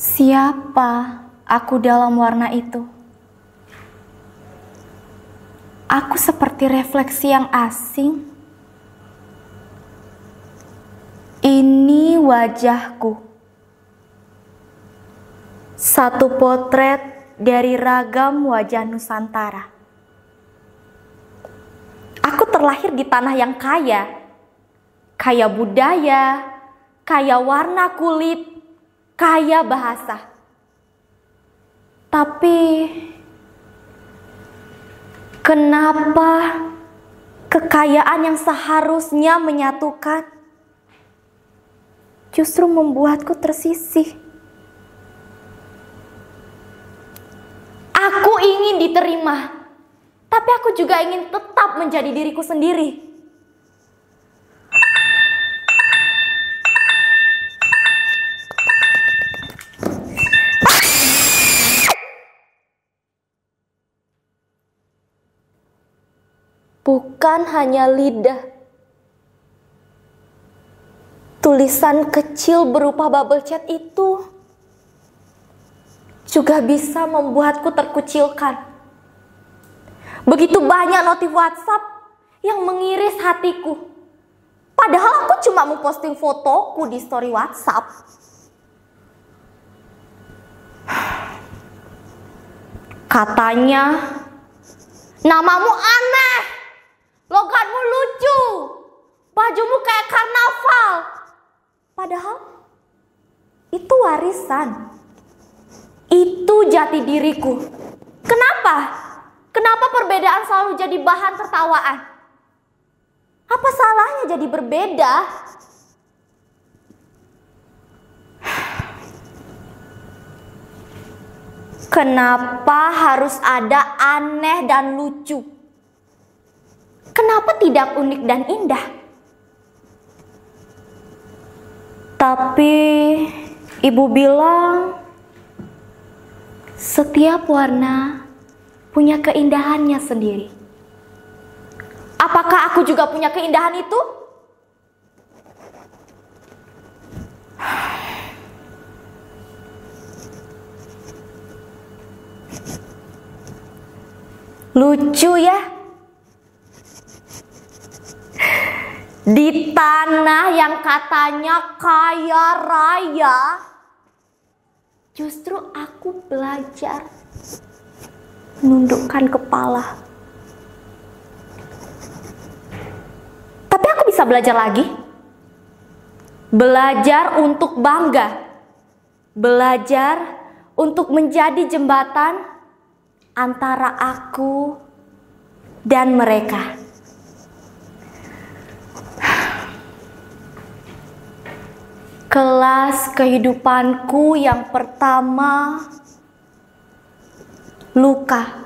Siapa aku dalam warna itu? Aku seperti refleksi yang asing. Ini wajahku. Satu potret dari ragam wajah Nusantara. Aku terlahir di tanah yang kaya. Kaya budaya, kaya warna kulit, kaya bahasa. Tapi kenapa kekayaan yang seharusnya menyatukan justru membuatku tersisih? Aku ingin diterima, tapi aku juga ingin tetap menjadi diriku sendiri. Bukan hanya lidah. Tulisan kecil berupa bubble chat itu juga bisa membuatku terkucilkan. Begitu banyak notif WhatsApp yang mengiris hatiku. Padahal aku cuma memposting fotoku di story WhatsApp. Katanya, namamu aneh, logatmu lucu, bajumu kayak karnaval. Padahal itu warisan. Itu jati diriku. Kenapa? Kenapa perbedaan selalu jadi bahan tertawaan? Apa salahnya jadi berbeda? Kenapa harus ada aneh dan lucu? Kenapa tidak unik dan indah? Tapi ibu bilang setiap warna punya keindahannya sendiri. Apakah aku juga punya keindahan itu? Lucu ya. Di tanah yang katanya kaya raya, justru aku belajar menundukkan kepala. Tapi aku bisa belajar lagi. Belajar untuk bangga. Belajar untuk menjadi jembatan antara aku dan mereka. Kelas kehidupanku yang pertama, luka.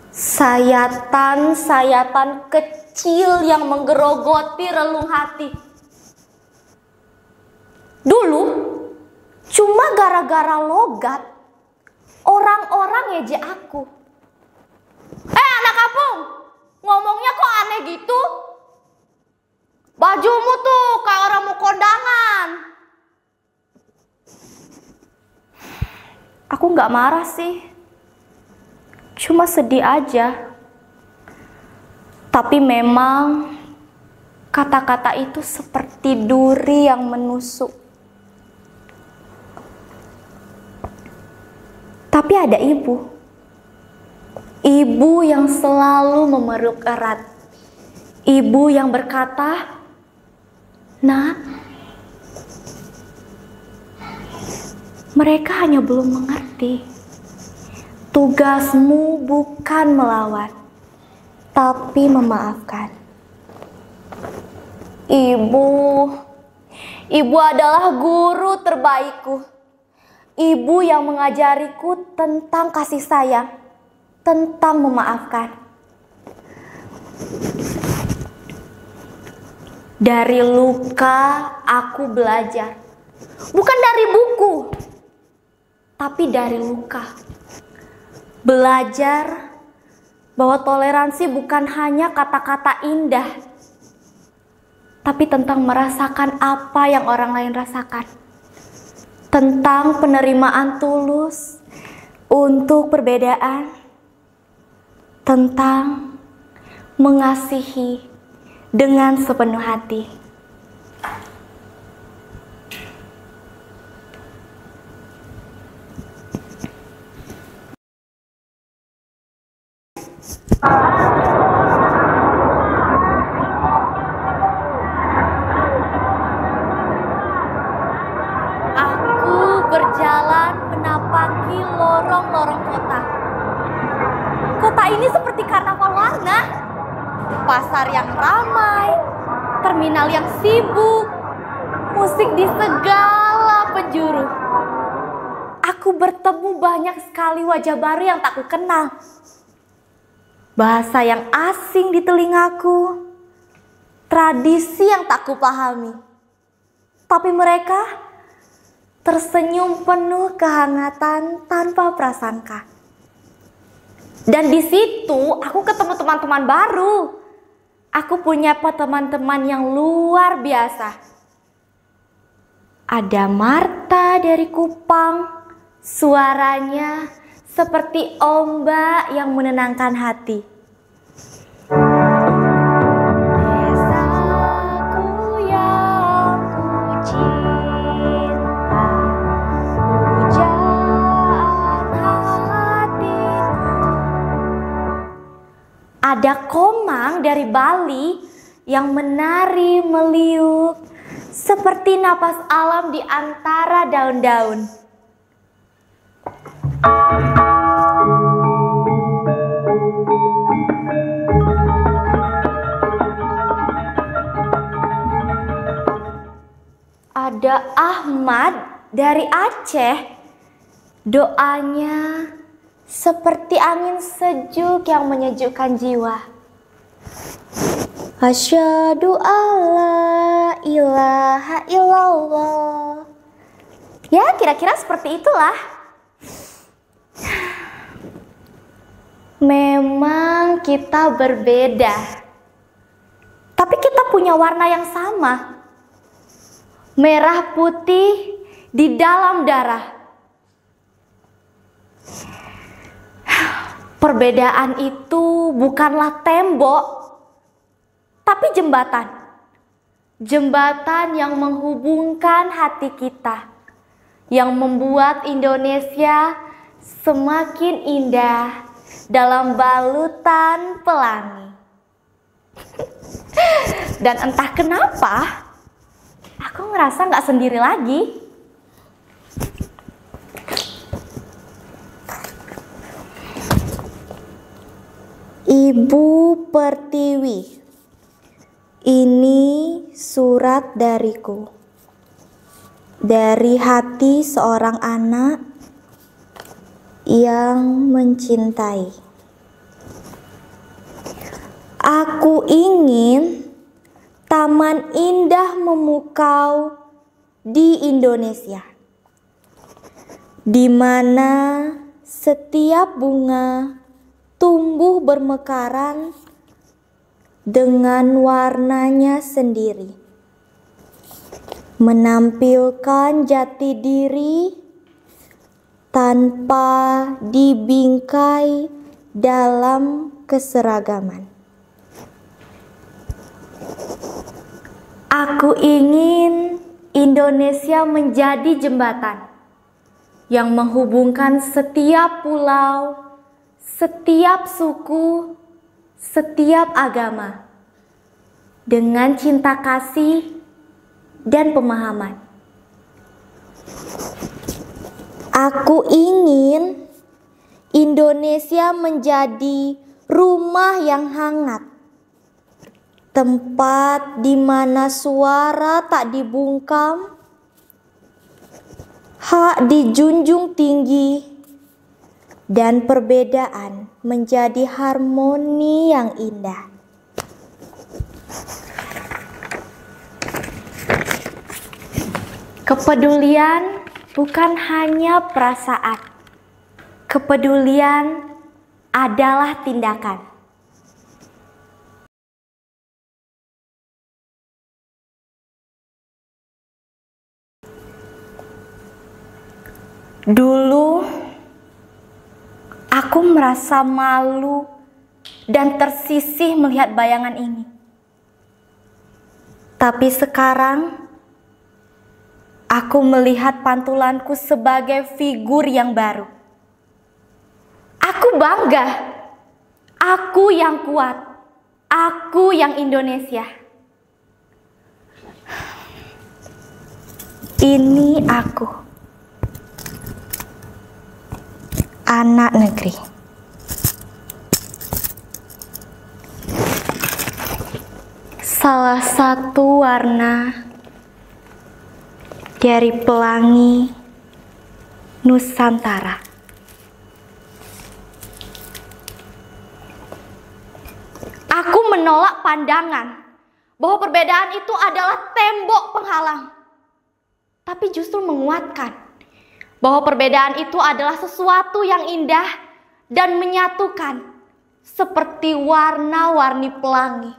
Sayatan-sayatan kecil yang menggerogoti relung hati. Dulu, cuma gara-gara logat, orang-orang ngejek aku. Anak kampung, ngomongnya kok aneh gitu? Bajumu tuh kayak orang mau kondangan. Aku gak marah sih, cuma sedih aja. Tapi memang kata-kata itu seperti duri yang menusuk. Tapi ada ibu. Ibu yang selalu memeluk erat. Ibu yang berkata, "Nak, mereka hanya belum mengerti. Tugasmu bukan melawan, tapi memaafkan." Ibu adalah guru terbaikku. Ibu yang mengajariku tentang kasih sayang, tentang memaafkan. Dari luka aku belajar. Bukan dari buku, tapi dari luka. Belajar bahwa toleransi bukan hanya kata-kata indah, tapi tentang merasakan apa yang orang lain rasakan. tentang penerimaan tulus untuk perbedaan, tentang mengasihi dengan sepenuh hati. Aku berjalan menapaki lorong-lorong kota. Kota ini seperti karnaval warna. Pasar yang ramai, terminal yang sibuk, musik di segala penjuru. Aku bertemu banyak sekali wajah baru yang tak kukenal. Bahasa yang asing di telingaku, tradisi yang tak kupahami. Tapi mereka tersenyum penuh kehangatan tanpa prasangka. Dan di situ aku ketemu teman-teman baru. Aku punya teman-teman yang luar biasa. Ada Marta dari Kupang, suaranya seperti ombak yang menenangkan hati. Desaku yang ku cinta, pujaan hatiku. Ada Komang dari Bali yang menari meliuk seperti napas alam di antara daun-daun. Ada Ahmad dari Aceh, doanya seperti angin sejuk yang menyejukkan jiwa. Asyhadu alla ilaha illallah. Ya, kira-kira seperti itulah. Memang kita berbeda, tapi kita punya warna yang sama. Merah putih di dalam darah. Perbedaan itu bukanlah tembok, tapi jembatan. Jembatan yang menghubungkan hati kita, yang membuat Indonesia semakin indah dalam balutan pelangi. Dan entah kenapa, aku ngerasa gak sendiri lagi. Ibu Pertiwi, ini surat dariku. Dari hati seorang anak yang mencintai. Aku ingin taman indah memukau di Indonesia, di mana setiap bunga tumbuh bermekaran dengan warnanya sendiri, menampilkan jati diri tanpa dibingkai dalam keseragaman. Aku ingin Indonesia menjadi jembatan yang menghubungkan setiap pulau, setiap suku, setiap agama dengan cinta kasih dan pemahaman. Aku ingin Indonesia menjadi rumah yang hangat, tempat di mana suara tak dibungkam, hak dijunjung tinggi, dan perbedaan menjadi harmoni yang indah. Kepedulian bukan hanya perasaan. Kepedulian adalah tindakan. Dulu aku merasa malu dan tersisih melihat bayangan ini. Tapi sekarang aku melihat pantulanku sebagai figur yang baru. Aku bangga. Aku yang kuat. Aku yang Indonesia. Ini aku, anak negeri. Salah satu warna dari pelangi Nusantara. Aku menolak pandangan bahwa perbedaan itu adalah tembok penghalang, tapi justru menguatkan bahwa perbedaan itu adalah sesuatu yang indah dan menyatukan seperti warna-warni pelangi.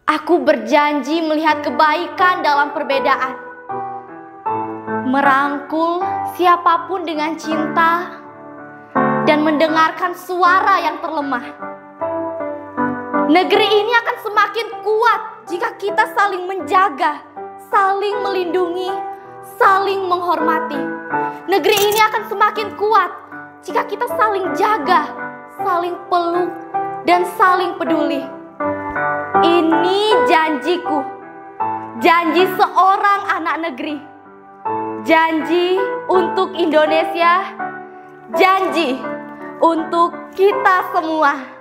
Aku berjanji melihat kebaikan dalam perbedaan, merangkul siapapun dengan cinta, dan mendengarkan suara yang terlemah. Negeri ini akan semakin kuat jika kita saling menjaga, saling melindungi, saling menghormati. Negeri ini akan semakin kuat jika kita saling jaga, saling peluk, dan saling peduli. Ini janjiku, janji seorang anak negeri, janji untuk Indonesia, janji untuk kita semua.